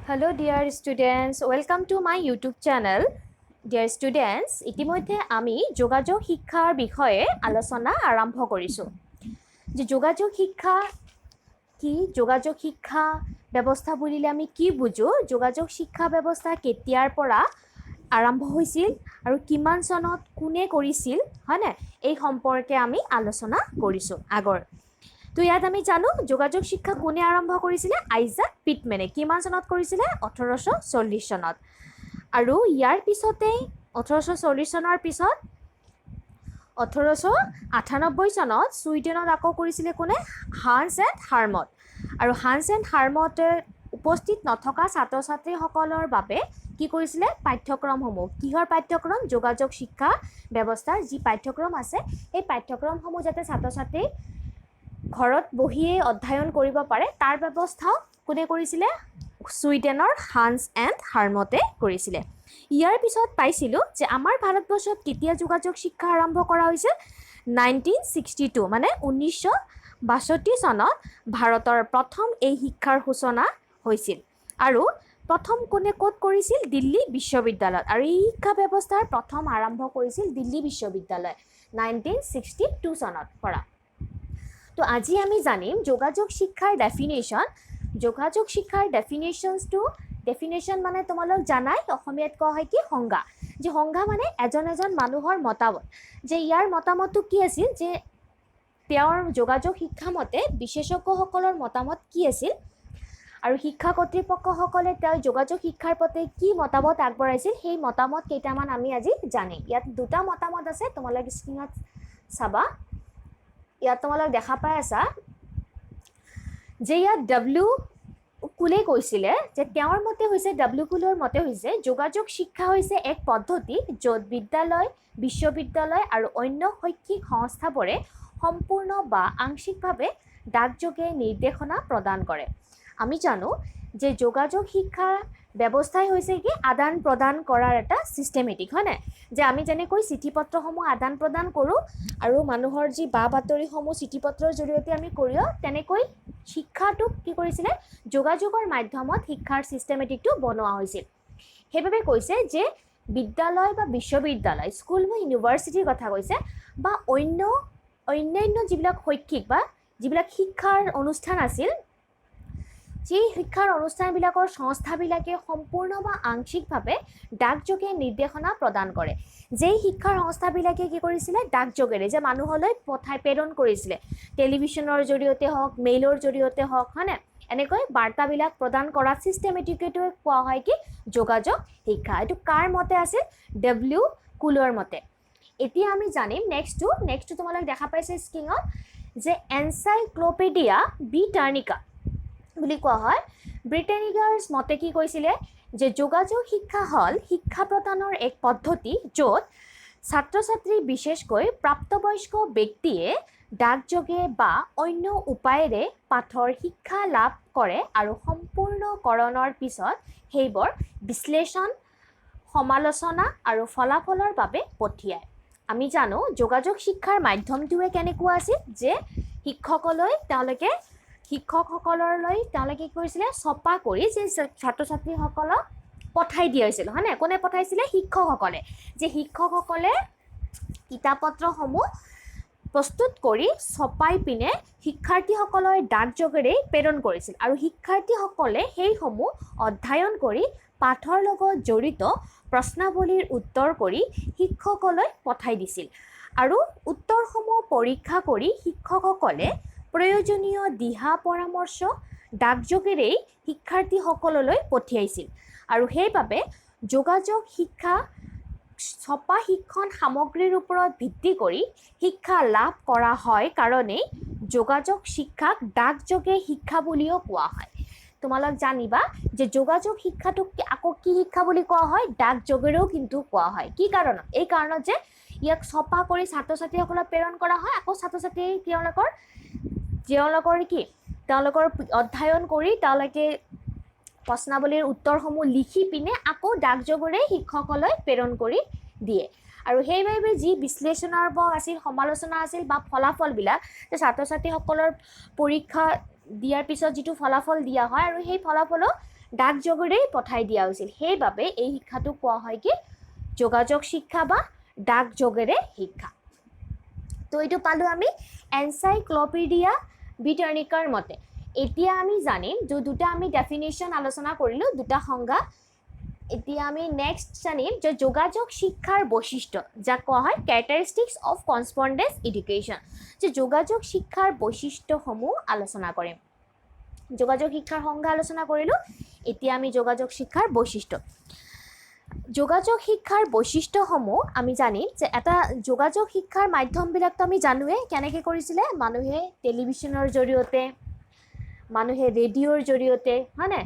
Hello dear students, welcome to my YouTube channel. Dear students, ইতিমধ্যে আমি যোগাযোগ শিক্ষাৰ বিষয়ে আলোচনা আৰম্ভ কৰিছো। যে যোগাযোগ শিক্ষা কি যোগাযোগ শিক্ষা ব্যৱস্থা বুলিলে আমি কি বুজো যোগাযোগ শিক্ষা ব্যৱস্থা কেতিয়াৰ পৰা আৰম্ভ হৈছিল আৰু কিমান চনত কোনে কৰিছিল হয়নে এই সম্পৰ্কে আমি আলোচনা কৰিছো আগৰ তো ইয়াত আমি জানো যোগাযোগ শিক্ষা কোনে আৰম্ভ কৰিছিলে আইজাক পিটমেনে কিমান চনত কৰিছিলে 1840 চনত আৰু ইয়াৰ পিছতে 1840 চনৰ পিছত 1898 চনত সুইডেনত আকৌ কৰিছিলে কোনে হান্স এণ্ড হাৰ্মট আৰু হান্স এণ্ড হাৰ্মটে উপস্থিত নথকা ছাত্ৰ ছাত্ৰীসকলৰ বাবে কি কৰিছিলে পাঠ্যক্ৰমসমূহ কিহৰ পাঠ্যক্ৰম যোগাযোগ শিক্ষা ব্যৱস্থাৰ যি পাঠ্যক্ৰম আছে এই পাঠ্যক্ৰমসমূহ যাতে ছাত্ৰ ছাত্ৰী ঘৰত বহিয়ে অধ্যয়ন কৰিব পাৰে তাৰ ব্যৱস্থা কোনে কৰিছিলে সুইডেনৰ হান্স এণ্ড হাৰ্মটে কৰিছিলে ইয়াৰ পিছত পাইছিলো যে আমাৰ ভাৰতবৰ্ষত কেতিয়া যোগাযোগ শিক্ষা আৰম্ভ কৰা হৈছে 1962 মানে 1962 চনত ভাৰতৰ প্ৰথম এই শিক্ষাৰ সূচনা হৈছিল আৰু প্ৰথম কোনে ক'ত কৰিছিল দিল্লী বিশ্ববিদ্যালয়ত আৰু এই শিক্ষা ব্যৱস্থাৰ প্ৰথম আৰম্ভ কৰিছিল দিল্লী বিশ্ববিদ্যালয় 1962 চনত পৰা তো আজি আমি জানিম যোগাযোগ শিক্ষাৰ ডেফিনেশ্যন মানে তোমালোক জানাই অসমীয়াত কোৱা হয় কি সংজ্ঞা যে সংজ্ঞা মানে এজন মানুহৰ মতামত যে ইয়াৰ মতামতটো কি আছিল যে তেওঁৰ যোগাযোগ শিক্ষা মতে বিশেষজ্ঞসকলৰ মতামত কি আছিল আৰু শিক্ষা কৰ্তৃপক্ষসকলে তেওঁ যোগাযোগ শিক্ষাৰ প্ৰতি কি মতামত আগবঢ়াইছিল সেই মতামত কেইটামান আমি আজি জানিম ইয়াত দুটা মতামত আছে তোমালোক স্ক্ৰীনত চাবা ইয়াত তোমালোক দেখা পাই আছা যে ইয়াত ডব্লিউ কুলে কৈছিলে যে তেওঁৰ মতে হৈছে ডব্লিউ কুলৰ মতে হৈছে যোগাযোগ শিক্ষা হৈছে এক পদ্ধতি য'ত বিদ্যালয় বিশ্ববিদ্যালয় আৰু অন্য শৈক্ষিক সংস্থাবোৰে সম্পূৰ্ণ বা আংশিকভাৱে ডাকযোগে নিৰ্দেশনা প্ৰদান কৰে আমি জানো যে যোগাযোগ শিক্ষা ব্যৱস্থাই হৈছে কি আদান প্ৰদান কৰাৰ এটা সিস্টেমেটিক হয়নে যে আমি যেনেকৈ চিঠি পত্ৰসমূহ আদান প্ৰদান কৰোঁ আৰু মানুহৰ যি বা বাতৰিসমূহ চিঠি পত্ৰৰ জৰিয়তে আমি কৰিও তেনেকৈ শিক্ষাটোক কি কৰিছিলে যোগাযোগৰ মাধ্যমত শিক্ষাৰ সিস্টেমেটিকটো বনোৱা হৈছিল সেইবাবে কৈছে যে বিদ্যালয় বা বিশ্ববিদ্যালয় স্কুল বা ইউনিভাৰ্চিটিৰ কথা কৈছে বা অন্যান্য যিবিলাক শৈক্ষিক বা যিবিলাক শিক্ষাৰ অনুষ্ঠান আছিল সেই শিক্ষাৰ অনুষ্ঠানবিলাকৰ সংস্থাবিলাকে সম্পূৰ্ণ বা আংশিকভাৱে ডাকযোগে নিৰ্দেশনা প্ৰদান কৰে যেই শিক্ষাৰ সংস্থাবিলাকে কি কৰিছিলে ডাকযোগেৰে যে মানুহলৈ প্ৰেৰণ কৰিছিলে টেলিভিছনৰ জৰিয়তে হওক মেইলৰ জৰিয়তে হওক হয়নে এনেকৈ বাৰ্তাবিলাক প্ৰদান কৰা চিষ্টেমেটিকটো কোৱা হয় কি যোগাযোগ শিক্ষা এইটো কাৰ মতে আছিল ডব্লিউ কুলৰ মতে এতিয়া আমি জানিম নেক্সটটো তোমালোক দেখা পাইছে স্ক্ৰীনত যে এনচাইক্লোপিডিয়া ব্ৰিটানিকা বুলি কোৱা হয় ব্ৰিটেনিকাৰ্ছ মতে কি কৈছিলে যে যোগাযোগ শিক্ষা হ'ল শিক্ষা প্ৰদানৰ এক পদ্ধতি য'ত ছাত্ৰ ছাত্ৰী বিশেষকৈ প্ৰাপ্তবয়স্ক ব্যক্তিয়ে ডাকযোগে বা অন্য উপায়েৰে পাঠৰ শিক্ষা লাভ কৰে আৰু সম্পূৰ্ণকৰণৰ পিছত সেইবোৰ বিশ্লেষণ সমালোচনা আৰু ফলাফলৰ বাবে পঠিয়ায় আমি জানো যোগাযোগ শিক্ষাৰ মাধ্যমটোৱে কেনেকুৱা আছিল যে শিক্ষকসকললৈ তেওঁলোকে কি কৰিছিলে ছপা কৰি যে ছাত্ৰ ছাত্ৰীসকলক পঠাই দিয়া হৈছিল হয়নে কোনে পঠাইছিলে শিক্ষকসকলে কিতাপ পত্ৰসমূহ প্ৰস্তুত কৰি ছপাই পিনে শিক্ষাৰ্থীসকলৰ ডাকযোগেৰে প্ৰেৰণ কৰিছিল আৰু শিক্ষাৰ্থীসকলে সেইসমূহ অধ্যয়ন কৰি পাঠৰ লগত জড়িত প্ৰশ্নাৱলীৰ উত্তৰ কৰি শিক্ষকলৈ পঠাই দিছিল আৰু উত্তৰসমূহ পৰীক্ষা কৰি শিক্ষকসকলে প্ৰয়োজনীয় দিহা পৰামৰ্শ ডাকযোগেৰেই শিক্ষাৰ্থীসকললৈ পঠিয়াইছিল আৰু সেইবাবে যোগাযোগ শিক্ষা ছপা শিক্ষণ সামগ্ৰীৰ ওপৰত ভিত্তি কৰি শিক্ষা লাভ কৰা হয় কাৰণেই যোগাযোগ শিক্ষাক ডাকযোগে শিক্ষা বুলিও কোৱা হয় তোমালোক জানিবা যে যোগাযোগ শিক্ষাটোক আকৌ কি শিক্ষা বুলি কোৱা হয় ডাকযোগেৰেও কিন্তু কোৱা হয় কি কাৰণত এই কাৰণত যে ইয়াক ছপা কৰি ছাত্ৰ ছাত্ৰীসকলক প্ৰেৰণ কৰা হয় আকৌ ছাত্ৰ ছাত্ৰী তেওঁলোকৰ অধ্যয়ন কৰি তেওঁলোকে প্ৰশ্নাৱলীৰ উত্তৰসমূহ লিখি পিনে আকৌ ডাকযোগেৰে শিক্ষকলৈ প্ৰেৰণ কৰি দিয়ে আৰু সেইবাবে যি বিশ্লেষণৰ আছিল সমালোচনা আছিল বা ফলাফলবিলাক যে ছাত্ৰ ছাত্ৰীসকলৰ পৰীক্ষা দিয়াৰ পিছত যিটো ফলাফল দিয়া হয় আৰু সেই ফলাফলক ডাক যোগেৰেই পঠাই দিয়া হৈছিল। সেইবাবে এই শিক্ষাটোক কোৱা হয় কি যোগাযোগ শিক্ষা বা ডাক যোগেৰে শিক্ষা। তো এইটো পালোঁ আমি এনচাইক্লোপিডিয়া ব্ৰিটানিকাৰ মতে। এতিয়া আমি জানিম যে দুটা আমি ডেফিনেশ্যন আলোচনা কৰিলোঁ, দুটা সংজ্ঞা। এতিয়া আমি নেক্সট জানিম যে যোগাযোগ শিক্ষাৰ বৈশিষ্ট্য, যাক কোৱা হয় কেৰেক্টাৰিষ্টিক্স অফ কৰেছপণ্ডেঞ্চ এডুকেশ্যন, যে যোগাযোগ শিক্ষাৰ বৈশিষ্ট্যসমূহ আলোচনা কৰিম। যোগাযোগ শিক্ষাৰ সংজ্ঞা আলোচনা কৰিলোঁ, এতিয়া আমি যোগাযোগ শিক্ষাৰ বৈশিষ্ট্য। যোগাযোগ শিক্ষাৰ বৈশিষ্ট্যসমূহ আমি জানিম যে এটা যোগাযোগ শিক্ষাৰ মাধ্যমবিলাকতো আমি জানোৱেই কেনেকৈ কৰিছিলে, মানুহে টেলিভিশ্যনৰ জৰিয়তে, মানুহে ৰেডিঅ'ৰ জৰিয়তে, হয়নে?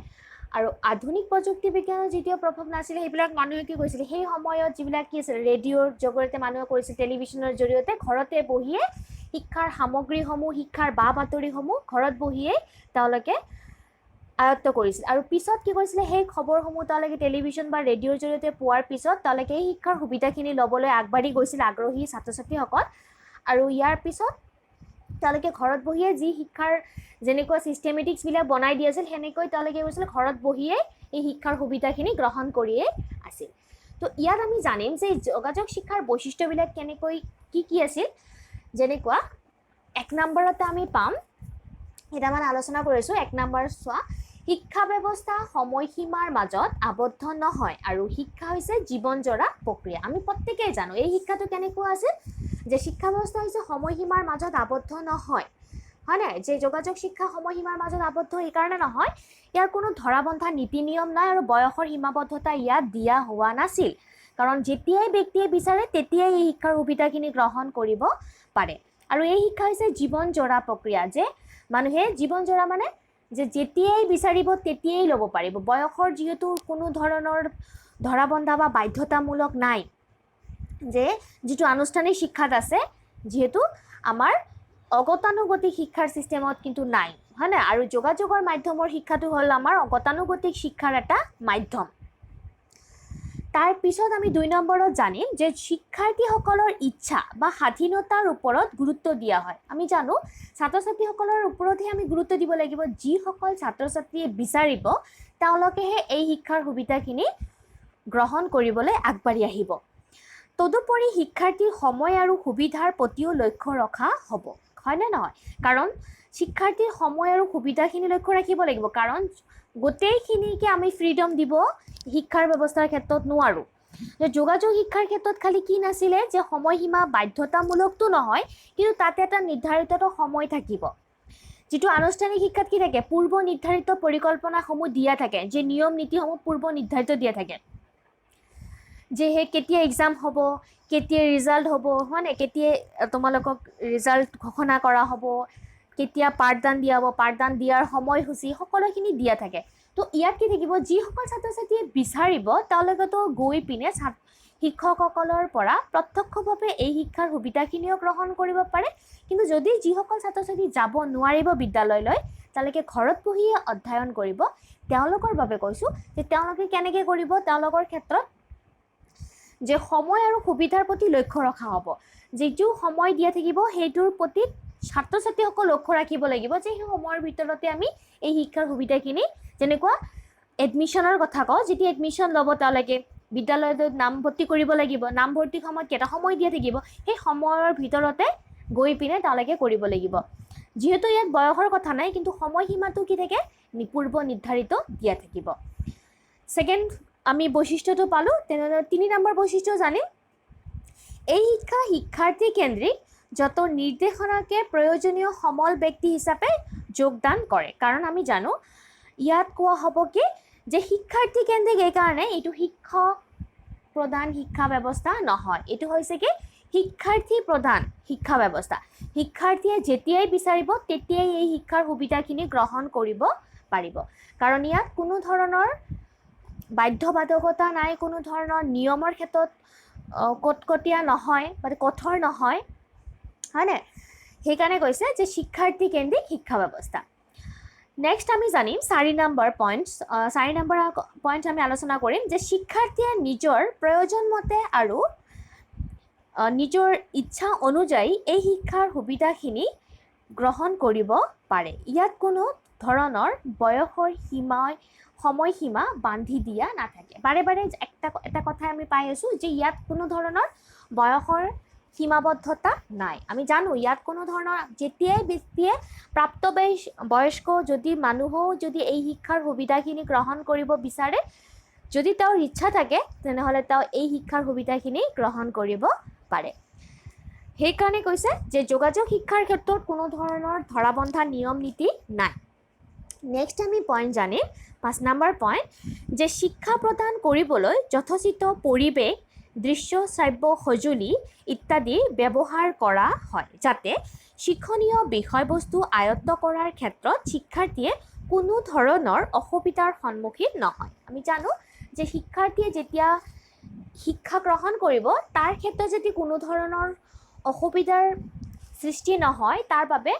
আৰু আধুনিক প্ৰযুক্তি বিজ্ঞানৰ যেতিয়া প্ৰভাৱ নাছিলে সেইবিলাক মানুহে কি কৰিছিলে, সেই সময়ত যিবিলাক কি আছিল ৰেডিঅ'ৰ জৰিয়তে মানুহে কৰিছিল, টেলিভিশ্যনৰ জৰিয়তে ঘৰতে বহিয়ে শিক্ষাৰ সামগ্ৰীসমূহ, শিক্ষাৰ বা বাতৰিসমূহ ঘৰত বহিয়েই তেওঁলোকে আয়ত্ত কৰিছিল। আৰু পিছত কি কৰিছিলে, সেই খবৰসমূহ তেওঁলোকে টেলিভিশ্যন বা ৰেডিঅ'ৰ জৰিয়তে পোৱাৰ পিছত তেওঁলোকে এই শিক্ষাৰ সুবিধাখিনি ল'বলৈ আগবাঢ়ি গৈছিল আগ্ৰহী ছাত্ৰ ছাত্ৰীসকল। আৰু ইয়াৰ পিছত তেওঁলোকে ঘৰত বহিয়ে যি শিক্ষাৰ যেনেকুৱা ছিষ্টেমেটিক্সবিলাক বনাই দি আছিল, সেনেকৈ তেওঁলোকে কৈছিলে ঘৰত বহিয়ে এই শিক্ষাৰ সুবিধাখিনি গ্ৰহণ কৰিয়েই আছিল। তো ইয়াত আমি জানিম যে যোগাযোগ শিক্ষাৰ বৈশিষ্ট্যবিলাক কেনেকৈ কি আছিল। যেনেকুৱা 1 নম্বৰতে আমি পাম, কেইটামান আলোচনা কৰিছোঁ। 1 নম্বৰ চোৱা, শিক্ষা ব্যৱস্থা সময়সীমাৰ মাজত আবদ্ধ নহয় আৰু শিক্ষা হৈছে জীৱনজোৰা প্ৰক্ৰিয়া। আমি প্ৰত্যেকেই জানো এই শিক্ষাটো কেনেকুৱা আছিল, যে শিক্ষা ব্যৱস্থা হৈছে সময়সীমাৰ মাজত আবদ্ধ নহয়, হয় নাই? যে যোগাযোগ শিক্ষা সময়সীমাৰ মাজত আবদ্ধ এইকাৰণে নহয়, ইয়াৰ কোনো ধৰাবন্ধা নীতি নিয়ম নাই আৰু বয়সৰ সীমাবদ্ধতা ইয়াত দিয়া হোৱা নাছিল, কাৰণ যেতিয়াই ব্যক্তিয়ে বিচাৰে তেতিয়াই এই শিক্ষাৰ সুবিধাখিনি গ্ৰহণ কৰিব পাৰে। আৰু এই শিক্ষা হৈছে জীৱনজোৰা প্ৰক্ৰিয়া, যে মানুহে জীৱনজোৰা মানে যে যেতিয়াই বিচাৰিব তেতিয়াই ল'ব পাৰিব। বয়সৰ যিহেতু কোনো ধৰণৰ ধৰাবন্ধা বা বাধ্যতামূলক নাই, যে যিটো আনুষ্ঠানিক শিক্ষাত আছে, যিহেতু আমাৰ অগতানুগতিক শিক্ষাৰ ছিষ্টেমত কিন্তু নাই, হয় নাই? আৰু যোগাযোগৰ মাধ্যমৰ শিক্ষাটো হ'ল আমাৰ অগতানুগতিক শিক্ষাৰ এটা মাধ্যম। তাৰ পিছত আমি 2 নম্বৰত জানিম যে শিক্ষাৰ্থীসকলৰ ইচ্ছা বা স্বাধীনতাৰ ওপৰত গুৰুত্ব দিয়া হয়। আমি জানো ছাত্ৰ ছাত্ৰীসকলৰ ওপৰতহে আমি গুৰুত্ব দিব লাগিব। যিসকল ছাত্ৰ ছাত্ৰীয়ে বিচাৰিব তেওঁলোকেহে এই শিক্ষাৰ সুবিধাখিনি গ্ৰহণ কৰিবলৈ আগবাঢ়ি আহিব। তদুপৰি শিক্ষাৰ্থীৰ সময় আৰু সুবিধাৰ প্ৰতিও লক্ষ্য ৰখা হ'ব, হয়নে নহয়? কাৰণ শিক্ষাৰ্থীৰ সময় আৰু সুবিধাখিনি লক্ষ্য ৰাখিব লাগিব, কাৰণ গোটেইখিনিকে আমি ফ্ৰীডম দিব শিক্ষাৰ ব্যৱস্থাৰ ক্ষেত্ৰত নোৱাৰোঁ। যে যোগাযোগ শিক্ষাৰ ক্ষেত্ৰত খালি কি নাছিলে, যে সময়সীমা বাধ্যতামূলকতো নহয়, কিন্তু তাতে এটা নিৰ্ধাৰিত সময় থাকিব। যিটো আনুষ্ঠানিক শিক্ষাত কি থাকে, পূৰ্ব নিৰ্ধাৰিত পৰিকল্পনাসমূহ দিয়া থাকে, যে নিয়ম নীতিসমূহ পূৰ্ব নিৰ্ধাৰিত দিয়া থাকে, যে সেই কেতিয়া এক্সাম হ'ব, কেতিয়া ৰিজাল্ট হ'ব, হয় নাই? কেতিয়া তোমালোকক ৰিজাল্ট ঘোষণা কৰা হ'ব, কেতিয়া পাঠদান দিয়া হ'ব, পাঠদান দিয়াৰ সময়সূচী, সকলোখিনি দিয়া থাকে। তো ইয়াত কি থাকিব, যিসকল ছাত্ৰ ছাত্ৰীয়ে বিচাৰিব তেওঁলোকেতো গৈ পিনে শিক্ষকসকলৰ পৰা প্ৰত্যক্ষভাৱে এই শিক্ষাৰ সুবিধাখিনিও গ্ৰহণ কৰিব পাৰে। কিন্তু যদি যিসকল ছাত্ৰ ছাত্ৰী যাব নোৱাৰিব বিদ্যালয়লৈ, তেওঁলোকে ঘৰত বহিয়ে অধ্যয়ন কৰিব, তেওঁলোকৰ বাবে কৈছোঁ যে তেওঁলোকে কেনেকৈ কৰিব। তেওঁলোকৰ ক্ষেত্ৰত যে সময় আৰু সুবিধাৰ প্ৰতি লক্ষ্য ৰখা হ'ব, যিটো সময় দিয়া থাকিব সেইটোৰ প্ৰতি ছাত্ৰ ছাত্ৰীসকল লক্ষ্য ৰাখিব লাগিব, যে সেই সময়ৰ ভিতৰতে আমি এই শিক্ষাৰ সুবিধাখিনি, যেনেকুৱা এডমিশ্যনৰ কথা কওঁ, যেতিয়া এডমিশ্যন ল'ব তেওঁলোকে বিদ্যালয়ত নামভৰ্তি কৰিব লাগিব, নামভৰ্তিৰ সময়ত কেইটা সময় দিয়া থাকিব, সেই সময়ৰ ভিতৰতে গৈ পিনে তেওঁলোকে কৰিব লাগিব। যিহেতু ইয়াত বয়সৰ কথা নাই, কিন্তু সময়সীমাটো কি থাকে, পূৰ্ব নিৰ্ধাৰিত দিয়া থাকিব। ছেকেণ্ড আমি বৈশিষ্ট্যটো পালোঁ। তেনেদৰে 3 নম্বৰ বৈশিষ্ট্য জানিম, এই শিক্ষা শিক্ষাৰ্থী কেন্দ্ৰিক, যত নিৰ্দেশনাকে প্ৰয়োজনীয় সমল ব্যক্তি হিচাপে যোগদান কৰে। কাৰণ আমি জানো ইয়াত কোৱা হ'ব কি, যে শিক্ষাৰ্থী কেন্দ্ৰিক এইকাৰণে এইটো শিক্ষক প্ৰধান শিক্ষা ব্যৱস্থা নহয়, এইটো হৈছে কি শিক্ষাৰ্থী প্ৰধান শিক্ষা ব্যৱস্থা। শিক্ষাৰ্থীয়ে যেতিয়াই বিচাৰিব তেতিয়াই এই শিক্ষাৰ সুবিধাখিনি গ্ৰহণ কৰিব পাৰিব, কাৰণ ইয়াত কোনো ধৰণৰ বাধ্যবাধকতা নাই, কোনো ধৰণৰ নিয়মৰ ক্ষেত্ৰত কটকটীয়া নহয় বা কঠোৰ নহয়, হয়নে? সেইকাৰণে কৈছে যে শিক্ষাৰ্থী কেন্দ্ৰিক শিক্ষা ব্যৱস্থা। নেক্সট আমি জানিম 4 নম্বৰ পইণ্টছ। 4 নম্বৰ পইণ্ট আমি আলোচনা কৰিম যে শিক্ষাৰ্থীয়ে নিজৰ প্ৰয়োজন মতে আৰু নিজৰ ইচ্ছা অনুযায়ী এই শিক্ষাৰ সুবিধাখিনি গ্ৰহণ কৰিব পাৰে। ইয়াত কোনো ধৰণৰ বয়সৰ সময়সীমা বান্ধি দিয়া নাথাকে। বাৰে বাৰে এটা কথাই আমি পাই আছোঁ যে ইয়াত কোনো ধৰণৰ বয়সৰ সীমাবদ্ধতা নাই। আমি জানো ইয়াত কোনো ধৰণৰ যেতিয়াই ব্যক্তিয়ে প্ৰাপ্তবয়স্ক যদি মানুহও যদি এই শিক্ষাৰ সুবিধাখিনি গ্ৰহণ কৰিব বিচাৰে, যদি তেওঁৰ ইচ্ছা থাকে তেনেহ'লে তেওঁ এই শিক্ষাৰ সুবিধাখিনি গ্ৰহণ কৰিব পাৰে। সেইকাৰণে কৈছে যে যোগাযোগ শিক্ষাৰ ক্ষেত্ৰত কোনো ধৰণৰ ধৰাবন্ধা নিয়ম নীতি নাই। নেক্সট আমি পইণ্ট জানিম 5 নম্বৰ পইণ্ট, যে শিক্ষা প্ৰদান কৰিবলৈ যথোচিত পৰিৱেশ, দৃশ্য শ্ৰাব্য সঁজুলি ইত্যাদি ব্যৱহাৰ কৰা হয়, যাতে শিক্ষণীয় বিষয়বস্তু আয়ত্ত কৰাৰ ক্ষেত্ৰত শিক্ষাৰ্থীয়ে কোনো ধৰণৰ অসুবিধাৰ সন্মুখীন নহয়। আমি জানো যে শিক্ষাৰ্থীয়ে যেতিয়া শিক্ষা গ্ৰহণ কৰিব তাৰ ক্ষেত্ৰত যদি কোনো ধৰণৰ অসুবিধাৰ সৃষ্টি নহয়, তাৰ বাবে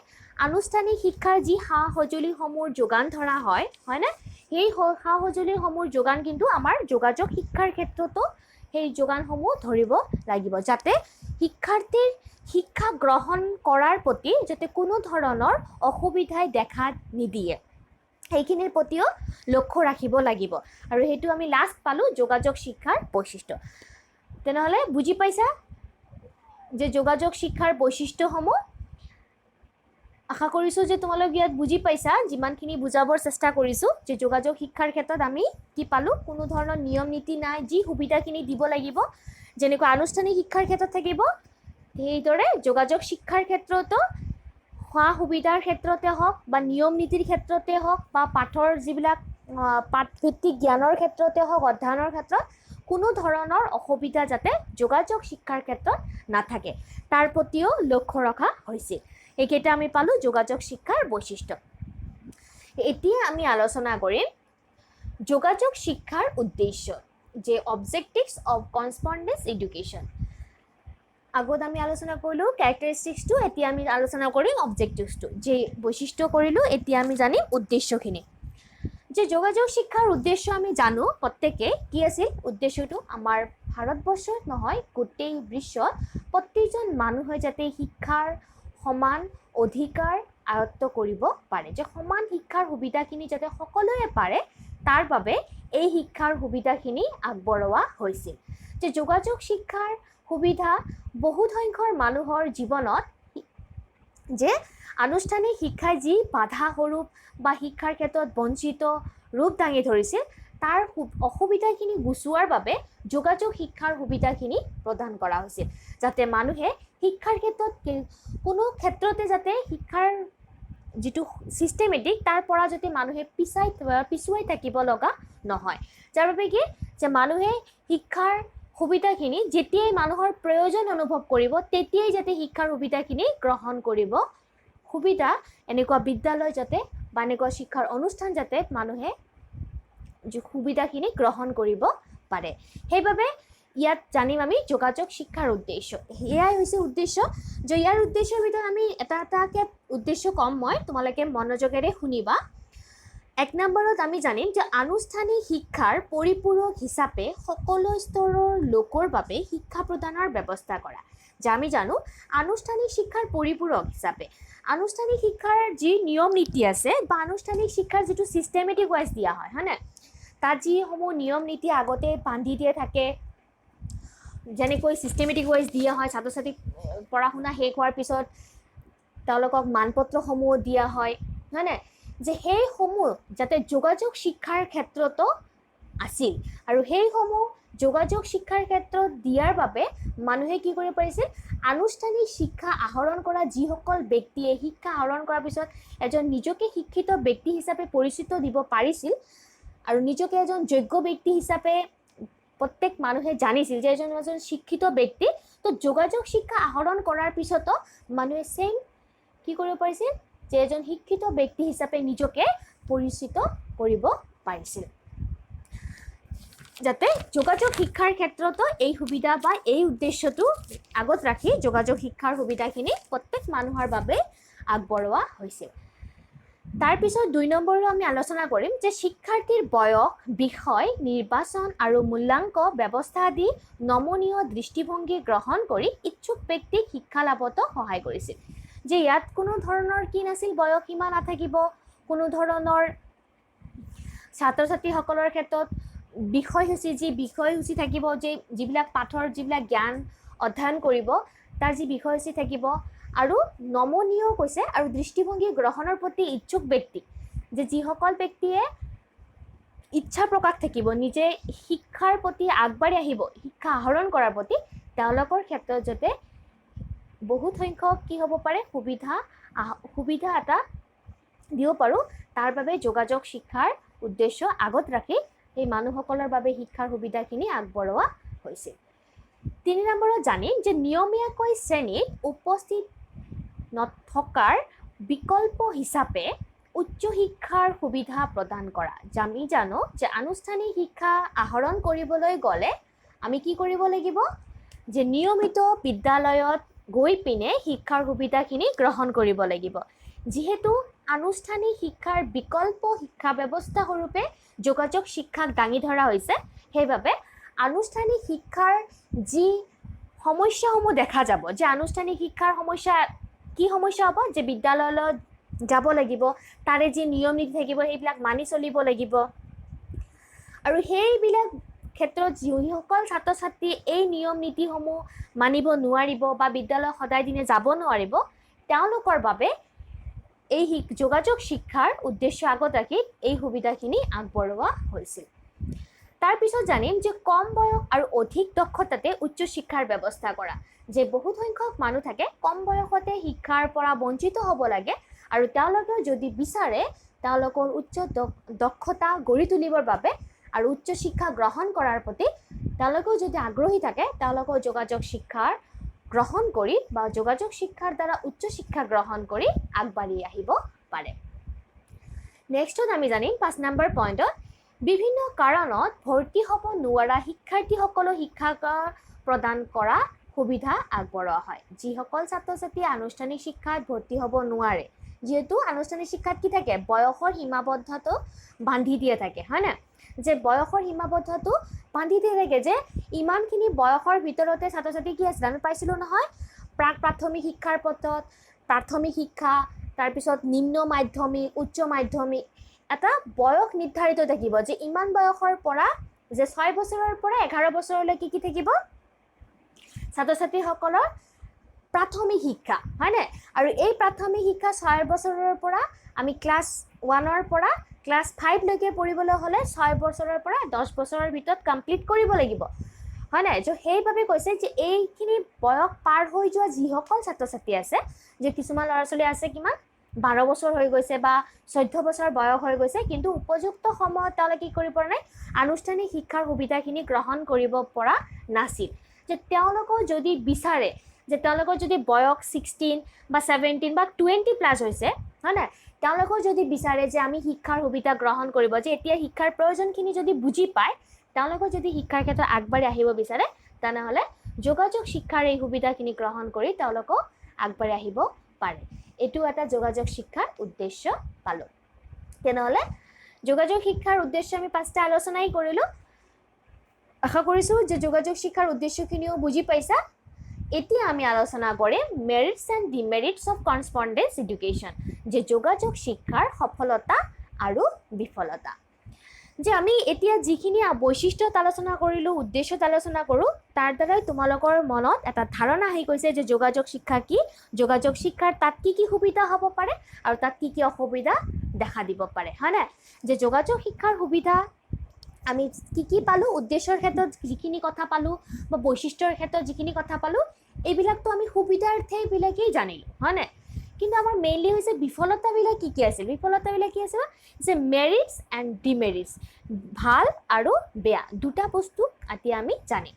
আনুষ্ঠানিক শিক্ষাৰ যি সা সঁজুলিসমূহ যোগান ধৰা হয়, হয়নে, সেই সা সঁজুলিসমূহৰ যোগান কিন্তু আমাৰ যোগাযোগ শিক্ষাৰ ক্ষেত্ৰতো সেই যোগানসমূহ ধৰিব লাগিব, যাতে শিক্ষাৰ্থীৰ শিক্ষা গ্ৰহণ কৰাৰ প্ৰতি যাতে কোনো ধৰণৰ অসুবিধাই দেখা নিদিয়ে, সেইখিনিৰ প্ৰতিও লক্ষ্য ৰাখিব লাগিব। আৰু সেইটো আমি লাষ্ট পালোঁ যোগাযোগ শিক্ষাৰ বৈশিষ্ট্য। তেনেহ'লে বুজি পাইছা যে যোগাযোগ শিক্ষাৰ বৈশিষ্ট্যসমূহ? আশা কৰিছোঁ যে তোমালোক ইয়াত বুজি পাইছা, যিমানখিনি বুজাবৰ চেষ্টা কৰিছোঁ যে যোগাযোগ শিক্ষাৰ ক্ষেত্ৰত আমি কি পালোঁ, কোনো ধৰণৰ নিয়ম নীতি নাই, যি সুবিধাখিনি দিব লাগিব যেনেকৈ আনুষ্ঠানিক শিক্ষাৰ ক্ষেত্ৰত থাকিব, সেইদৰে যোগাযোগ শিক্ষাৰ ক্ষেত্ৰতো সা সুবিধাৰ ক্ষেত্ৰতে হওক বা নিয়ম নীতিৰ ক্ষেত্ৰতে হওক বা পাঠৰ যিবিলাক পাঠভিত্তিক জ্ঞানৰ ক্ষেত্ৰতে হওক, অধ্যয়নৰ ক্ষেত্ৰত কোনো ধৰণৰ অসুবিধা যাতে যোগাযোগ শিক্ষাৰ ক্ষেত্ৰত নাথাকে তাৰ প্ৰতিও লক্ষ্য ৰখা হৈছিল। এইকেইটা আমি পালোঁ যোগাযোগ শিক্ষাৰ বৈশিষ্ট্য। এতিয়া আমি আলোচনা কৰিম যোগাযোগ শিক্ষাৰ উদ্দেশ্য, যে অবজেক্টিভছ অফ কৰেছপণ্ডেন্স এডুকেশ্যন। আগত আমি আলোচনা কৰিলোঁ কেৰেক্টাৰিষ্টিক্সটো, এতিয়া আমি আলোচনা কৰিম অবজেক্টিভছটো। যে বৈশিষ্ট্য কৰিলোঁ, এতিয়া আমি জানিম উদ্দেশ্যখিনি। যে যোগাযোগ শিক্ষাৰ উদ্দেশ্য আমি জানো প্ৰত্যেকে কি আছিল। উদ্দেশ্যটো আমাৰ ভাৰতবৰ্ষত নহয় গোটেই বিশ্বত প্ৰত্যেকজন মানুহে যাতে শিক্ষাৰ সমান অধিকাৰ আয়ত্ত কৰিব পাৰে, যে সমান শিক্ষাৰ সুবিধাখিনি যাতে সকলোৱে পাৰে, তাৰ বাবে এই শিক্ষাৰ সুবিধাখিনি আগবঢ়োৱা হৈছিল। যে যোগাযোগ শিক্ষাৰ সুবিধা বহুত সংখ্যক মানুহৰ জীৱনত যে আনুষ্ঠানিক শিক্ষাই যি বাধা স্বৰূপ বা শিক্ষাৰ ক্ষেত্ৰত বঞ্চিত ৰূপ দাঙি ধৰিছিল, তাৰ অসুবিধাখিনি গুচোৱাৰ বাবে যোগাযোগ শিক্ষাৰ সুবিধাখিনি প্ৰদান কৰা হৈছিল, যাতে মানুহে শিক্ষাৰ ক্ষেত্ৰত কোনো ক্ষেত্ৰতে যাতে শিক্ষাৰ যিটো ছিষ্টেমেটিক তাৰ পৰা যাতে মানুহে পিছুৱাই থাকিব লগা নহয়। যাৰ বাবে কি যে মানুহে শিক্ষাৰ সুবিধাখিনি যেতিয়াই মানুহৰ প্ৰয়োজন অনুভৱ কৰিব তেতিয়াই যাতে শিক্ষাৰ সুবিধাখিনি গ্ৰহণ কৰিব সুবিধা, এনেকুৱা বিদ্যালয় যাতে বা এনেকুৱা শিক্ষাৰ অনুষ্ঠান যাতে মানুহে সুবিধাখিনি গ্ৰহণ কৰিব পাৰে। সেইবাবে ইয়াত জানিম আমি যোগাযোগ শিক্ষাৰ উদ্দেশ্য। এয়াই হৈছে উদ্দেশ্য। যে ইয়াৰ উদ্দেশ্যৰ ভিতৰত আমি এটা এটাকৈ উদ্দেশ্য কম, মই তোমালোকে মনোযোগেৰে শুনিবা। 1 নম্বৰত আমি জানিম যে আনুষ্ঠানিক শিক্ষাৰ পৰিপূৰক হিচাপে সকলো স্তৰৰ লোকৰ বাবে শিক্ষা প্ৰদানৰ ব্যৱস্থা কৰা। যে আমি জানো আনুষ্ঠানিক শিক্ষাৰ পৰিপূৰক হিচাপে আনুষ্ঠানিক শিক্ষাৰ যি নিয়ম নীতি আছে বা আনুষ্ঠানিক শিক্ষাৰ যিটো ছিষ্টেমেটিক ৱাইজ দিয়া হয়, হয়নে, তাত যিসমূহ নিয়ম নীতি আগতে বান্ধি দিয়ে থাকে, যেনেকৈ ছিষ্টেমেটিক ৱাইজ দিয়া হয়, ছাত্ৰ ছাত্ৰীক পঢ়া শুনা শেষ হোৱাৰ পিছত তেওঁলোকক মানপত্ৰসমূহ দিয়া হয়, হয়নে, যে সেইসমূহ যাতে যোগাযোগ শিক্ষাৰ ক্ষেত্ৰতো আছিল। আৰু সেইসমূহ যোগাযোগ শিক্ষাৰ ক্ষেত্ৰত দিয়াৰ বাবে মানুহে কি কৰিব পাৰিছিল, আনুষ্ঠানিক শিক্ষা আহৰণ কৰা যিসকল ব্যক্তিয়ে শিক্ষা আহৰণ কৰাৰ পিছত এজন নিজকে শিক্ষিত ব্যক্তি হিচাপে পৰিচিত দিব পাৰিছিল আৰু নিজকে এজন যোগ্য ব্যক্তি হিচাপে প্ৰত্যেক মানুহে জানিছিল যে এজন শিক্ষিত ব্যক্তি, তো যোগাযোগ শিক্ষা আহৰণ কৰাৰ পিছতো মানুহে কি কৰিব পাৰিছিল, যে এজন শিক্ষিত ব্যক্তি হিচাপে নিজকে পৰিচিত কৰিব পাৰিছিল। যাতে যোগাযোগ শিক্ষাৰ ক্ষেত্ৰতো এই সুবিধা বা এই উদ্দেশ্যটো আগত ৰাখি যোগাযোগ শিক্ষাৰ সুবিধাখিনি প্ৰত্যেক মানুহৰ বাবে আগবঢ়োৱা হৈছিল। তাৰপিছত 2 নম্বৰো আমি আলোচনা কৰিম যে শিক্ষাৰ্থীৰ বয়স, বিষয় নিৰ্বাচন আৰু মূল্যাংক ব্যৱস্থা আদি নমনীয় দৃষ্টিভংগী গ্ৰহণ কৰি ইচ্ছুক ব্যক্তিক শিক্ষা লাভতো সহায় কৰিছিল। যে ইয়াত কোনো ধৰণৰ কি নাছিল, বয়স সীমা নাথাকিব, কোনো ধৰণৰ ছাত্ৰ ছাত্ৰীসকলৰ ক্ষেত্ৰত বিষয়সূচী যি বিষয়সূচী থাকিব, যে যিবিলাক পাঠৰ যিবিলাক জ্ঞান অধ্যয়ন কৰিব তাৰ যি বিষয়সূচী থাকিব, আৰু নমনীয় কৈছে আৰু দৃষ্টিভংগী গ্ৰহণৰ প্ৰতি ইচ্ছুক ব্যক্তি, যে যিসকল ব্যক্তিয়ে ইচ্ছা প্ৰকাশ থাকিব নিজে শিক্ষাৰ প্ৰতি আগবাঢ়ি আহিব, শিক্ষা আহৰণ কৰাৰ প্ৰতি, তেওঁলোকৰ ক্ষেত্ৰত যাতে বহুত সংখ্যক কি হ'ব পাৰে সুবিধা এটা দিব পাৰোঁ, তাৰ বাবে যোগাযোগ শিক্ষাৰ উদ্দেশ্য আগত ৰাখি এই মানুহসকলৰ বাবে শিক্ষাৰ সুবিধাখিনি আগবঢ়োৱা হৈছিল। 3 নম্বৰত জানিম যে নিয়মীয়াকৈ শ্ৰেণীত উপস্থিত নথকাৰ বিকল্প হিচাপে উচ্চ শিক্ষাৰ সুবিধা প্ৰদান কৰা। আমি জানো যে আনুষ্ঠানিক শিক্ষা আহৰণ কৰিবলৈ গ'লে আমি কি কৰিব লাগিব, যে নিয়মিত বিদ্যালয়ত গৈ পিনে শিক্ষাৰ সুবিধাখিনি গ্ৰহণ কৰিব লাগিব। যিহেতু আনুষ্ঠানিক শিক্ষাৰ বিকল্প শিক্ষা ব্যৱস্থা স্বৰূপে যোগাযোগ শিক্ষাক দাঙি ধৰা হৈছে, সেইবাবে আনুষ্ঠানিক শিক্ষাৰ যি সমস্যাসমূহ দেখা যাব, যে আনুষ্ঠানিক শিক্ষাৰ কি সমস্যা হ'ব, যে বিদ্যালয়লৈ যাব লাগিব, তাৰে যি নিয়ম নীতি থাকিব সেইবিলাক মানি চলিব লাগিব, আৰু সেইবিলাক ক্ষেত্ৰত যিসকল ছাত্ৰ ছাত্ৰী এই নিয়ম নীতিসমূহ মানিব নোৱাৰিব বা বিদ্যালয় সদায় দিনে যাব নোৱাৰিব, তেওঁলোকৰ বাবে এই যোগাযোগ শিক্ষাৰ উদ্দেশ্য আগত ৰাখি এই সুবিধাখিনি আগবঢ়োৱা হৈছিল। তাৰপিছত জানিম যে কম বয়স আৰু অধিক দক্ষতাতে উচ্চ শিক্ষাৰ ব্যৱস্থা কৰা, যে বহুত সংখ্যক মানুহ থাকে কম বয়সতে শিক্ষাৰ পৰা বঞ্চিত হ'ব লাগে, আৰু তেওঁলোকে যদি বিচাৰে তেওঁলোকৰ উচ্চ দক্ষতা গঢ়ি তুলিবৰ বাবে আৰু উচ্চ শিক্ষা গ্ৰহণ কৰাৰ প্ৰতি তেওঁলোকেও যদি আগ্ৰহী থাকে, তেওঁলোকৰ যোগাযোগ শিক্ষাৰ গ্ৰহণ কৰি বা যোগাযোগ শিক্ষাৰ দ্বাৰা উচ্চ শিক্ষা গ্ৰহণ কৰি আগবাঢ়ি আহিব পাৰে। নেক্সটত আমি জানিম 5 নম্বৰ পইণ্টত বিভিন্ন কাৰণত ভৰ্তি হ'ব নোৱাৰা শিক্ষাৰ্থীসকলক শিক্ষা প্ৰদান কৰা সুবিধা আগবঢ়োৱা হয়। যিসকল ছাত্ৰ ছাত্ৰীয়ে আনুষ্ঠানিক শিক্ষাত ভৰ্তি হ'ব নোৱাৰে, যিহেতু আনুষ্ঠানিক শিক্ষাত কি থাকে, বয়সৰ সীমাবদ্ধটো বান্ধি দিয়া থাকে, হয়নে, যে বয়সৰ সীমাবদ্ধটো বান্ধি দিয়া থাকে, যে ইমানখিনি বয়সৰ ভিতৰতে ছাত্ৰ ছাত্ৰী কি আছিল, আমি পাইছিলোঁ নহয় প্ৰাথমিক শিক্ষাৰ পথত প্ৰাথমিক শিক্ষা, তাৰপিছত নিম্ন মাধ্যমিক, উচ্চ মাধ্যমিক, এটা বয়স নিৰ্ধাৰিত থাকিব, যে ইমান বয়সৰ পৰা যে 6 বছৰৰ পৰা 11 বছৰলৈকে কি থাকিব, ছাত্ৰ ছাত্ৰীসকলৰ প্ৰাথমিক শিক্ষা, হয়নে, আৰু এই প্ৰাথমিক শিক্ষা 6 বছৰৰ পৰা আমি ক্লাছ 1ৰ পৰা ক্লাছ 5লৈকে পঢ়িবলৈ হ'লে 6 বছৰৰ পৰা 10 বছৰৰ ভিতৰত কমপ্লিট কৰিব লাগিব, হয় নাই। সেইবাবে কৈছে যে এইখিনি বয়স পাৰ হৈ যোৱা যিসকল ছাত্ৰ ছাত্ৰী আছে, যে কিছুমান ল'ৰা ছোৱালী আছে কিমান 12 বছৰ হৈ গৈছে বা 14 বছৰ বয়স হৈ গৈছে, কিন্তু উপযুক্ত সময়ত তেওঁলোকে কি কৰিব পৰা নাই, আনুষ্ঠানিক শিক্ষাৰ সুবিধাখিনি গ্ৰহণ কৰিব পৰা নাছিল। যে তেওঁলোকৰ যদি বিচাৰে, যে তেওঁলোকৰ যদি বয়স 16 বা 17 বা 20+ হৈছে, হয় নাই, তেওঁলোকৰ যদি বিচাৰে যে আমি শিক্ষাৰ সুবিধা গ্ৰহণ কৰিব, যে এতিয়া শিক্ষাৰ প্ৰয়োজনখিনি যদি বুজি পায়, তেওঁলোকৰ যদি শিক্ষাৰ ক্ষেত্ৰত আগবাঢ়ি আহিব বিচাৰে, তেনেহ'লে যোগাযোগ শিক্ষাৰ এই সুবিধাখিনি গ্ৰহণ কৰি তেওঁলোকক আগবাঢ়ি আহিব পাৰে। এইটো এটা যোগাযোগ শিক্ষাৰ উদ্দেশ্য পালোঁ। তেনেহ'লে যোগাযোগ শিক্ষাৰ উদ্দেশ্য আমি 5টা আলোচনাই কৰিলোঁ। আশা কৰিছোঁ যে যোগাযোগ শিক্ষাৰ উদ্দেশ্যখিনিও বুজি পাইছা। এতিয়া আমি আলোচনা কৰিম মেৰিটছ এণ্ড ডিমেৰিটছ অফ কৰস্পণ্ডেঞ্চ এডুকেশ্যন, যে যোগাযোগ শিক্ষাৰ সফলতা আৰু বিফলতা। যে আমি এতিয়া যিখিনি বৈশিষ্ট্যত আলোচনা কৰিলোঁ, উদ্দেশ্যত আলোচনা কৰোঁ, তাৰ দ্বাৰাই তোমালোকৰ মনত এটা ধাৰণা আহি গৈছে যে যোগাযোগ শিক্ষা কি, যোগাযোগ শিক্ষাৰ তাত কি কি সুবিধা হ'ব পাৰে আৰু তাত কি কি অসুবিধা দেখা দিব পাৰে, হয় নাই। যে যোগাযোগ শিক্ষাৰ সুবিধা আমি কি পালোঁ, উদ্দেশ্যৰ ক্ষেত্ৰত যিখিনি কথা পালোঁ বা বৈশিষ্ট্যৰ ক্ষেত্ৰত যিখিনি কথা পালোঁ, এইবিলাকতো আমি সুবিধাৰ্থেবিলাকেই জানিলোঁ, হয় নাই। কিন্তু আমাৰ মেইনলি হৈছে বিফলতাবিলাক কি আছিল, বিফলতাবিলাক কি আছিল, যে মেৰিটছ এণ্ড ডিমেৰিটছ, ভাল আৰু বেয়া দুটা বস্তু এতিয়া আমি জানিম।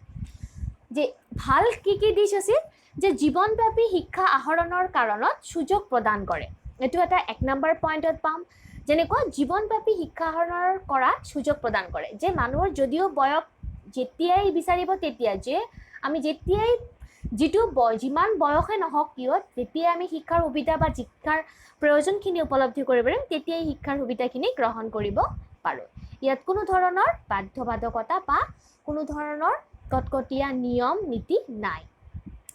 যে ভাল কি দিশ আছিল, যে জীৱনব্যাপী শিক্ষা আহৰণৰ কাৰণত সুযোগ প্ৰদান কৰে, এইটো এটা 1 নম্বৰ পইণ্টত পাম। যেনেকুৱা জীৱনব্যাপী শিক্ষা আহৰণৰ কৰা সুযোগ প্ৰদান কৰে, যে মানুহৰ যদিও বয়স যেতিয়াই বিচাৰিব তেতিয়া, যে আমি যেতিয়াই যিমান বয়সে নহওক কিয়, যেতিয়াই আমি শিক্ষাৰ সুবিধা বা শিক্ষাৰ প্ৰয়োজনখিনি উপলব্ধি কৰিব পাৰিম, তেতিয়াই শিক্ষাৰ সুবিধাখিনি গ্ৰহণ কৰিব পাৰোঁ। ইয়াত কোনো ধৰণৰ বাধ্যবাধকতা বা কোনো ধৰণৰ কটকটীয়া নিয়ম নীতি নাই।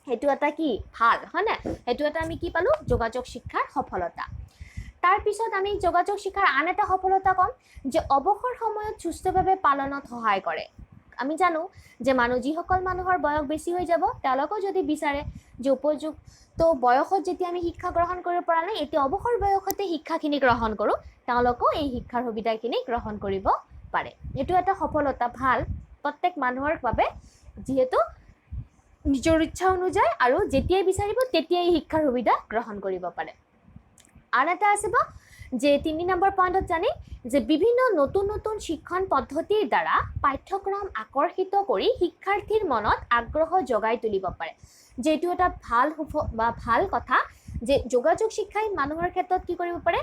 সেইটো এটা কি ভাল, হয় নাই, সেইটো এটা আমি কি পালোঁ, যোগাযোগ শিক্ষাৰ সফলতা। তাৰপিছত আমি যোগাযোগ শিক্ষাৰ আন এটা সফলতা ক'ম যে অৱসৰ সময়ত সুস্থভাৱে পালনত সহায় কৰে। আমি জানো যে যিসকল মানুহৰ বয়স বেছি হৈ যাব তেওঁলোকেও যদি বিচাৰে যে উপযুক্ত বয়সত যেতিয়া আমি শিক্ষা গ্ৰহণ কৰিব পৰা নাই এতিয়া অৱসৰ বয়সতে শিক্ষাখিনি গ্ৰহণ কৰোঁ তেওঁলোকেও এই শিক্ষাৰ সুবিধাখিনি গ্ৰহণ কৰিব পাৰে। এইটো এটা সফলতা ভাল প্ৰত্যেক মানুহৰ বাবে যিহেতু নিজৰ ইচ্ছা অনুযায়ী আৰু যেতিয়াই বিচাৰিব তেতিয়াই শিক্ষাৰ সুবিধা গ্ৰহণ কৰিব পাৰে। আন এটা আছে যে 3 নম্বৰ পইণ্টত জানি যে বিভিন্ন নতুন নতুন শিক্ষণ পদ্ধতিৰ দ্বাৰা পাঠ্যক্ৰম আকৰ্ষিত কৰি শিক্ষাৰ্থীৰ মনত আগ্ৰহ জগাই তুলিব পাৰে। যেটো এটা ভাল কথা যে যোগাযোগ শিক্ষাই মানুহৰ ক্ষেত্ৰত কি কৰিব পাৰে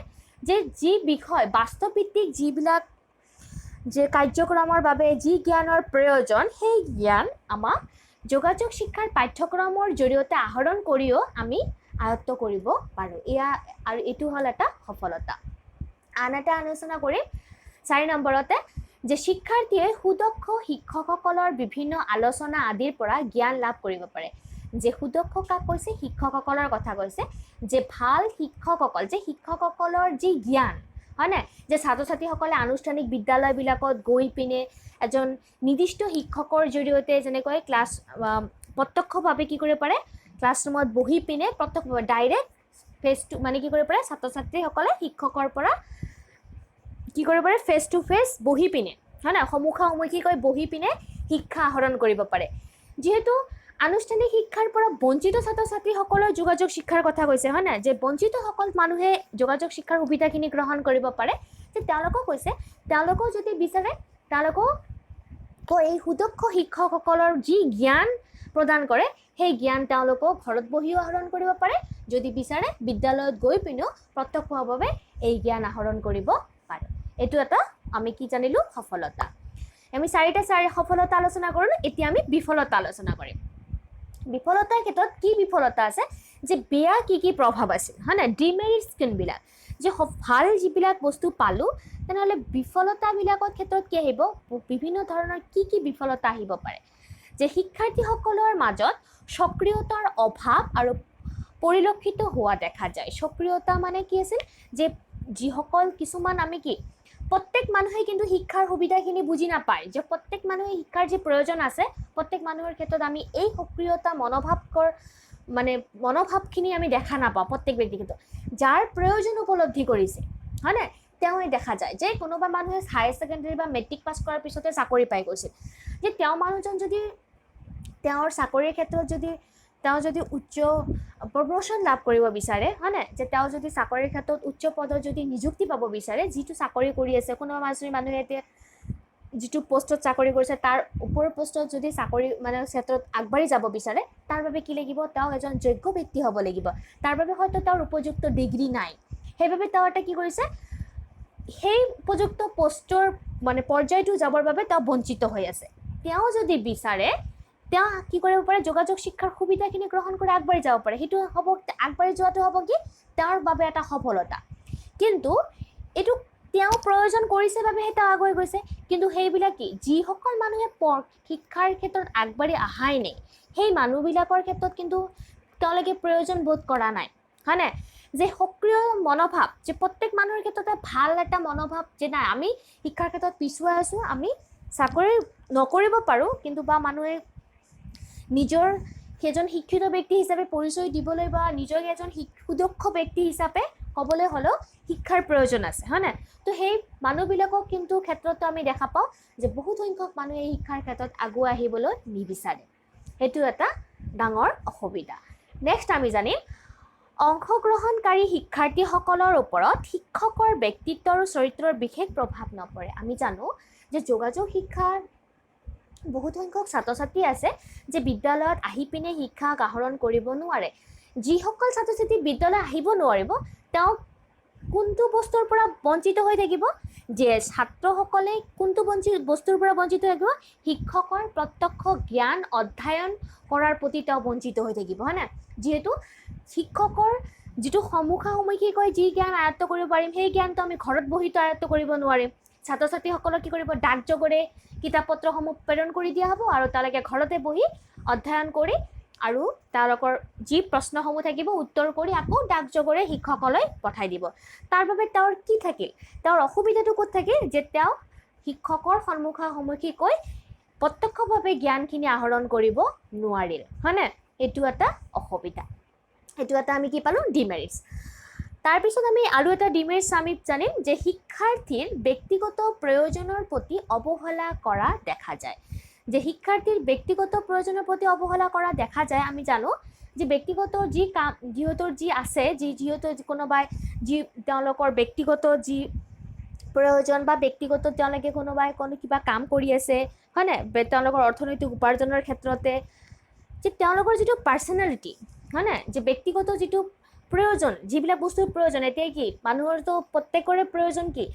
যে যি বিষয় বাস্তৱভিত্তিক যিবিলাক যে কাৰ্যক্ৰমৰ বাবে যি জ্ঞানৰ প্ৰয়োজন সেই জ্ঞান আমাক যোগাযোগ শিক্ষাৰ পাঠ্যক্ৰমৰ জৰিয়তে আহৰণ কৰিও আমি আয়ত্ত কৰিব পাৰোঁ। আৰু এইটো হ'ল এটা সফলতা। আন এটা আলোচনা কৰিম 4 নম্বৰতে যে শিক্ষাৰ্থীয়ে সুদক্ষ শিক্ষকসকলৰ বিভিন্ন আলোচনা আদিৰ পৰা জ্ঞান লাভ কৰিব পাৰে। যে সুদক্ষ কাক কৈছে শিক্ষকসকলৰ কথা কৈছে যে ভাল শিক্ষকসকলৰ যি জ্ঞান হয় নাই যে ছাত্ৰ ছাত্ৰীসকলে আনুষ্ঠানিক বিদ্যালয়বিলাকত গৈ পিনে এজন নিৰ্দিষ্ট শিক্ষকৰ জৰিয়তে যেনেকৈ ক্লাছ প্ৰত্যক্ষভাৱে কি কৰিব পাৰে ক্লাছৰুমত বহি পিনে প্ৰত্যক্ষভাৱে ডাইৰেক্ট ফেচ টু মানে কি কৰিব পাৰে ছাত্ৰ ছাত্ৰীসকলে শিক্ষকৰ পৰা কি কৰিব পাৰে ফেচ টু ফেচ বহি পিনে হয় নাই সন্মুখাসন্মুখীকৈ বহি পিনে শিক্ষা আহৰণ কৰিব পাৰে। যিহেতু আনুষ্ঠানিক শিক্ষাৰ পৰা বঞ্চিত ছাত্ৰ ছাত্ৰীসকলৰ যোগাযোগ শিক্ষাৰ কথা কৈছে হয় নাই যে বঞ্চিতসকল মানুহে যোগাযোগ শিক্ষাৰ সুবিধাখিনি গ্ৰহণ কৰিব পাৰে যে তেওঁলোকক কৈছে তেওঁলোকেও যদি বিচাৰে তেওঁলোকেও এই সুদক্ষ শিক্ষকসকলৰ যি জ্ঞান প্ৰদান কৰে সেই জ্ঞান তেওঁলোকেও ঘৰত বহিও আহৰণ কৰিব পাৰে যদি বিচাৰে বিদ্যালয়ত গৈ পিনেও প্ৰত্যক্ষভাৱে এই জ্ঞান আহৰণ কৰিব পাৰে। এইটো এটা আমি কি জানিলোঁ সফলতা। আমি 4টা সফলতা আলোচনা কৰিলোঁ। এতিয়া আমি বিফলতা আলোচনা কৰিম। বিফলতাৰ ক্ষেত্ৰত কি বিফলতা আছে যে বেয়া কি প্ৰভাৱ আছে হয় নাই ডিমেৰিটছ কোনবিলাক যে ভাল যিবিলাক বস্তু পালোঁ তেনেহ'লে বিফলতাবিলাকৰ ক্ষেত্ৰত কি আহিব বিভিন্ন ধৰণৰ কি বিফলতা আহিব পাৰে যে শিক্ষাৰ্থীসকলৰ মাজত সক্ৰিয়তাৰ অভাৱ আৰু পৰিলক্ষিত হোৱা দেখা যায়। সক্ৰিয়তা মানে কি আছিল যে যিসকল কিছুমান আমি কি প্ৰত্যেক মানুহে কিন্তু শিক্ষাৰ সুবিধাখিনি বুজি নাপায় যে প্ৰত্যেক মানুহে শিক্ষাৰ যি প্ৰয়োজন আছে প্ৰত্যেক মানুহৰ ক্ষেত্ৰত আমি এই সক্ৰিয়তা মনোভাৱখিনি আমি দেখা নাপাওঁ। প্ৰত্যেক ব্যক্তিৰ ক্ষেত্ৰত যাৰ প্ৰয়োজন উপলব্ধি কৰিছে হয় নাই তেওঁ দেখা যায় যে কোনোবা মানুহে হায়াৰ ছেকেণ্ডেৰী বা মেট্ৰিক পাছ কৰাৰ পিছতে চাকৰি পাই গৈছিল যে তেওঁ মানুহজন যদি তেওঁৰ চাকৰিৰ ক্ষেত্ৰত যদি উচ্চ প্ৰমোশ্যন লাভ কৰিব বিচাৰে হয় নাই যে তেওঁ যদি চাকৰিৰ ক্ষেত্ৰত উচ্চ পদত যদি নিযুক্তি পাব বিচাৰে যিটো চাকৰি কৰি আছে কোনোবা মানুহে এতিয়া যিটো পোষ্টত চাকৰি কৰিছে তাৰ ওপৰৰ পোষ্টত যদি চাকৰি মানে ক্ষেত্ৰত আগবাঢ়ি যাব বিচাৰে তাৰ বাবে কি লাগিব তেওঁ এজন যোগ্য ব্যক্তি হ'ব লাগিব। তাৰ বাবে হয়তো তেওঁৰ উপযুক্ত ডিগ্ৰী নাই সেইবাবে তেওঁ এটা কি কৰিছে সেই উপযুক্ত পোষ্টৰ মানে পৰ্যায়টো যাবৰ বাবে তেওঁ বঞ্চিত হৈ আছে। তেওঁ যদি বিচাৰে তেওঁ কি কৰিব পাৰে যোগাযোগ শিক্ষাৰ সুবিধাখিনি গ্ৰহণ কৰি আগবাঢ়ি যাব পাৰে। সেইটো হ'ব আগবাঢ়ি যোৱাটো হ'ব কি তেওঁৰ বাবে এটা সফলতা। কিন্তু এইটো তেওঁ প্ৰয়োজন কৰিছে বাবেহে তেওঁ আগুৱাই গৈছে। কিন্তু সেইবিলাক কি যিসকল মানুহে শিক্ষাৰ ক্ষেত্ৰত আগবাঢ়ি অহাই নাই সেই মানুহবিলাকৰ ক্ষেত্ৰত কিন্তু তেওঁলোকে প্ৰয়োজন বোধ কৰা নাই হয় নাই যে সক্ৰিয় মনোভাৱ যে প্ৰত্যেক মানুহৰ ক্ষেত্ৰতে ভাল এটা মনোভাৱ যে নাই আমি শিক্ষাৰ ক্ষেত্ৰত পিছুৱাই আছোঁ আমি চাকৰি নকৰিব পাৰোঁ কিন্তু বা মানুহে নিজৰ সেইজন শিক্ষিত ব্যক্তি হিচাপে পৰিচয় দিবলৈ বা নিজকে এজন সুদক্ষ ব্যক্তি হিচাপে ক'বলৈ হ'লেও শিক্ষাৰ প্ৰয়োজন আছে হয় নাই। তো সেই মানুহবিলাকক কিন্তু ক্ষেত্ৰতো আমি দেখা পাওঁ যে বহুত সংখ্যক মানুহে এই শিক্ষাৰ ক্ষেত্ৰত আগুৱাই আহিবলৈ নিবিচাৰে। সেইটো এটা ডাঙৰ অসুবিধা। নেক্সট আমি জানিম অংশগ্ৰহণকাৰী শিক্ষাৰ্থীসকলৰ ওপৰত শিক্ষকৰ ব্যক্তিত্ব আৰু চৰিত্ৰৰ বিশেষ প্ৰভাৱ নপৰে। আমি জানো যে যোগাযোগ শিক্ষাৰ বহুত সংখ্যক ছাত্ৰ ছাত্ৰী আছে যে বিদ্যালয়ত আহি পিনে শিক্ষা আহৰণ কৰিব নোৱাৰে। যিসকল ছাত্ৰ ছাত্ৰী বিদ্যালয় আহিব নোৱাৰিব তেওঁ কোনটো বস্তুৰ পৰা বঞ্চিত হৈ থাকিব যে ছাত্ৰসকলে কোনটো বস্তুৰ পৰা বঞ্চিত হৈ থাকিব শিক্ষকৰ প্ৰত্যক্ষ জ্ঞান অধ্যয়ন কৰাৰ প্ৰতি তেওঁ বঞ্চিত হৈ থাকিব হয় নাই। যিহেতু শিক্ষকৰ যিটো সন্মুখাসন্মুখীকৈ যি জ্ঞান আয়ত্ত কৰিব পাৰিম সেই জ্ঞানটো আমি ঘৰত বহিতো আয়ত্ত কৰিব নোৱাৰিম। ছাত্ৰ ছাত্ৰীসকলক কি কৰিব ডাকযোগেৰে কিতাপ পত্ৰসমূহ প্ৰেৰণ কৰি দিয়া হ'ব আৰু তেওঁলোকে ঘৰতে বহি অধ্যয়ন কৰি আৰু তেওঁলোকৰ যি প্ৰশ্নসমূহ থাকিব উত্তৰ কৰি আকৌ ডাকযোগেৰে শিক্ষকলৈ পঠাই দিব। তাৰ বাবে তেওঁৰ কি থাকিল, তেওঁৰ অসুবিধাটো ক'ত থাকিল যে তেওঁ শিক্ষকৰ সন্মুখাসন্মুখীকৈ প্ৰত্যক্ষভাৱে জ্ঞানখিনি আহৰণ কৰিব নোৱাৰিল, হয়নে? এইটো এটা অসুবিধা, এইটো এটা আমি কি পালোঁ ডিমেৰিটছ। তাৰপিছত আমি আৰু এটা ডিমেৰিটছ আমি জানিম যে শিক্ষাৰ্থীৰ ব্যক্তিগত প্ৰয়োজনৰ প্ৰতি অৱহেলা কৰা দেখা যায়। যে শিক্ষাৰ্থীৰ ব্যক্তিগত প্ৰয়োজনৰ প্ৰতি অৱহেলা কৰা দেখা যায়। আমি জানো যে ব্যক্তিগত যি কাম যিহেতুৰ যি আছে যিহেতু কোনোবাই যি তেওঁলোকৰ ব্যক্তিগত যি প্ৰয়োজন বা ব্যক্তিগত তেওঁলোকে কোনোবাই কোনো কিবা কাম কৰি আছে, হয়নে? তেওঁলোকৰ অৰ্থনৈতিক উপাৰ্জনৰ ক্ষেত্ৰতে যে তেওঁলোকৰ যিটো পাৰ্চনেলিটি, হয়নে? যে ব্যক্তিগত যিটো প্ৰয়োজন, যিবিলাক বস্তুৰ প্ৰয়োজন, এতিয়া কি মানুহৰতো প্ৰত্যেকৰে প্ৰয়োজন কি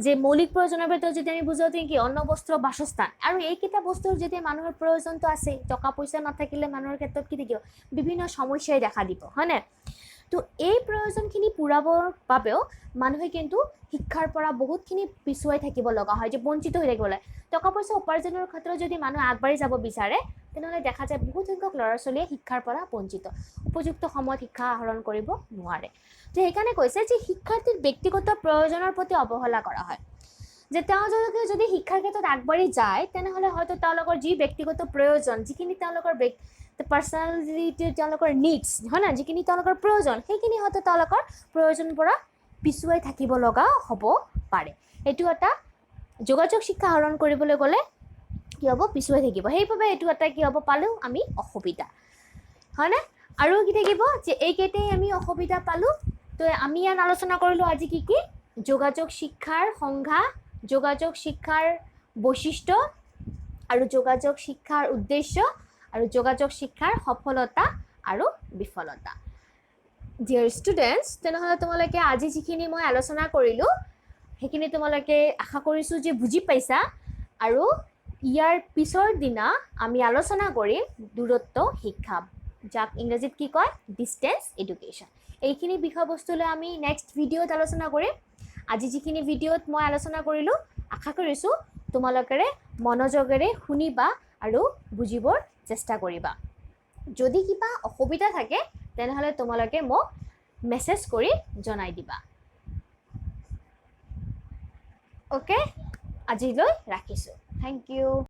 যে মৌলিক প্ৰয়োজনৰ ভিতৰত যদি আমি বুজাওঁ কি অন্ন বস্ত্ৰ বাসস্থান, আৰু এইকেইটা বস্তুৰ যেতিয়া মানুহৰ প্ৰয়োজনটো আছে, টকা পইচা নাথাকিলে মানুহৰ ক্ষেত্ৰত কি থাকিব বিভিন্ন সমস্যাই দেখা দিব, হয়নে? তো এই প্ৰয়োজনখিনি পূৰাবৰ বাবেও মানুহে কিন্তু শিক্ষাৰ পৰা বহুতখিনি পিছুৱাই থাকিব লগা হয়, যে বঞ্চিত হৈ থাকিব লাগে। টকা পইচা উপাৰ্জনৰ ক্ষেত্ৰত যদি মানুহ আগবাঢ়ি যাব বিচাৰে তেনেহ'লে দেখা যায় বহুত সংখ্যক ল'ৰা ছোৱালীয়ে শিক্ষাৰ পৰা বঞ্চিত, উপযুক্ত সময়ত শিক্ষা আহৰণ কৰিব নোৱাৰে। তো সেইকাৰণে কৈছে যে শিক্ষাৰ্থীৰ ব্যক্তিগত প্ৰয়োজনৰ প্ৰতি অৱহেলা কৰা হয়। যে তেওঁলোকে যদি শিক্ষাৰ ক্ষেত্ৰত আগবাঢ়ি যায় তেনেহ'লে হয়তো তেওঁলোকৰ যি ব্যক্তিগত প্ৰয়োজন, যিখিনি তেওঁলোকৰ পাৰ্চনেলিটি, তেওঁলোকৰ নিডছ, হয় না, যিখিনি তেওঁলোকৰ প্ৰয়োজন, সেইখিনি হয়তো তেওঁলোকৰ প্ৰয়োজনৰ পৰা পিছুৱাই থাকিব লগা হ'ব পাৰে। এইটো এটা যোগাযোগ শিক্ষা আহৰণ কৰিবলৈ গ'লে কি হ'ব পিছুৱাই থাকিব, সেইবাবে এইটো এটা কি হ'ব পালোঁ আমি অসুবিধা, হয়নে? আৰু কি থাকিব যে এইকেইটাই আমি অসুবিধা পালোঁ। তো আমি ইয়াত আলোচনা কৰিলোঁ আজি কি কি যোগাযোগ শিক্ষাৰ সংজ্ঞা, যোগাযোগ শিক্ষাৰ বৈশিষ্ট্য আৰু যোগাযোগ শিক্ষাৰ উদ্দেশ্য আৰু যোগাযোগ শিক্ষাৰ সফলতা আৰু বিফলতা। ডিয়াৰ ষ্টুডেণ্টছ, তেনেহ'লে তোমালোকে আজি যিখিনি মই আলোচনা কৰিলোঁ সেইখিনি তোমালোকে আশা কৰিছোঁ যে বুজি পাইছা। আৰু ইয়াৰ পিছৰ দিনা আমি আলোচনা কৰিম দূৰত্ব শিক্ষা, যাক ইংৰাজীত কি কয় ডিষ্টেঞ্চ এডুকেশ্যন। এইখিনি বিষয়বস্তুলৈ আমি নেক্সট ভিডিঅ'ত আলোচনা কৰিম। আজি যিখিনি ভিডিঅ'ত মই আলোচনা কৰিলোঁ আশা কৰিছোঁ তোমালোকে মনোযোগেৰে শুনিবা আৰু বুজিবৰ চেষ্টা কৰিবা। যদি কিবা অসুবিধা থাকে তেনেহ'লে তোমালোকে মোক মেছেজ কৰি জনাই দিবা। অ'কে, আজিলৈ ৰাখিছোঁ। Thank U.